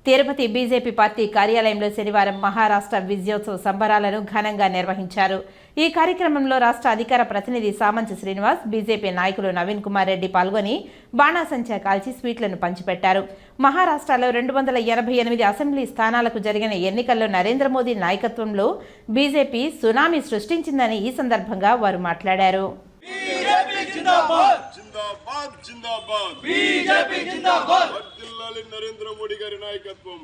Tirupati BJP party కార్యాలయంలో శనివారం మహారాష్ట్ర విజయోత్సవ సంబరాలను ఘనంగా నిర్వహించారు. ఈ కార్యక్రమంలో రాష్ట్ర అధికార ప్రతినిధి సామంత్ శ్రీనివాస్, బీజేపీ నాయకులు నవీన్ కుమార్ రెడ్డి పాల్గొని బాణాసంచా కాల్చి స్వీట్లను పంచిపెట్టారు. మహారాష్ట్రలో 288 అసెంబ్లీ స్థానాలకు జరిగిన ఎన్నికల్లో నరేంద్ర మోదీ నాయకత్వంలో బీజేపీ సునామీ సృష్టించిందని ఈ సందర్భంగా వారు మాట్లాడారు. నరేంద్ర మోడీ గారి నాయకత్వం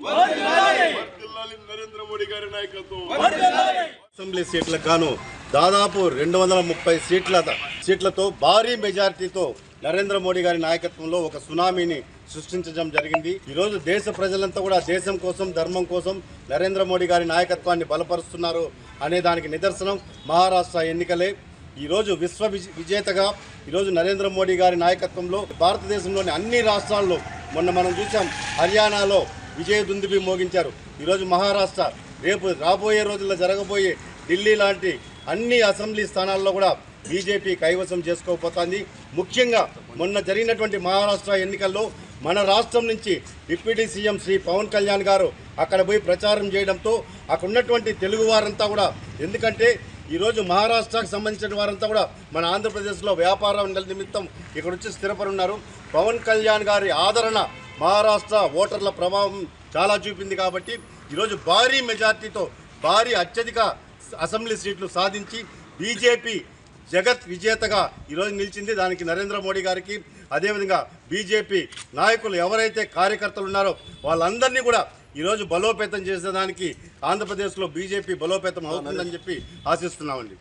అసెంబ్లీ సీట్లకు గాను దాదాపు 230 సీట్లతో భారీ మెజారిటీతో నరేంద్ర మోడీ గారి నాయకత్వంలో ఒక సునామీని సృష్టించడం జరిగింది. ఈరోజు దేశ ప్రజలంతా కూడా దేశం కోసం, ధర్మం కోసం నరేంద్ర మోడీ గారి నాయకత్వాన్ని బలపరుస్తున్నారు అనే దానికి నిదర్శనం మహారాష్ట్ర ఎన్నికలే. ఈరోజు విశ్వ విజేతగా ఈరోజు నరేంద్ర మోడీ గారి నాయకత్వంలో భారతదేశంలోని అన్ని రాష్ట్రాల్లో మొన్న మనం చూసాం, హర్యానాలో విజయదుందుబి మోగించారు. ఈరోజు మహారాష్ట్ర, రేపు రాబోయే రోజుల్లో జరగబోయే ఢిల్లీ లాంటి అన్ని అసెంబ్లీ స్థానాల్లో కూడా బీజేపీ కైవసం చేసుకోబోతోంది. ముఖ్యంగా మొన్న జరిగినటువంటి మహారాష్ట్ర ఎన్నికల్లో మన రాష్ట్రం నుంచి డిప్యూటీ సీఎం శ్రీ పవన్ కళ్యాణ్ గారు అక్కడ పోయి ప్రచారం చేయడంతో అక్కడ ఉన్నటువంటి తెలుగు వారంతా కూడా, ఎందుకంటే ఈరోజు మహారాష్ట్రకు సంబంధించిన వారంతా కూడా మన ఆంధ్రప్రదేశ్లో వ్యాపారం నిమిత్తం ఇక్కడ వచ్చి స్థిరపడి ఉన్నారు. పవన్ కళ్యాణ్ గారి ఆదరణ మహారాష్ట్ర ఓటర్ల ప్రభావం చాలా చూపింది. కాబట్టి ఈరోజు భారీ మెజార్టీతో భారీ అత్యధిక అసెంబ్లీ సీట్లు సాధించి బీజేపీ జగత్ విజేతగా ఈరోజు నిలిచింది. దానికి నరేంద్ర మోడీ గారికి, అదేవిధంగా బీజేపీ నాయకులు ఎవరైతే కార్యకర్తలు ఉన్నారో వాళ్ళందరినీ కూడా ఈరోజు బలోపేతం చేసేదానికి ఆంధ్రప్రదేశ్లో బీజేపీ బలోపేతం అవుతుందని చెప్పి ఆశిస్తున్నామండి.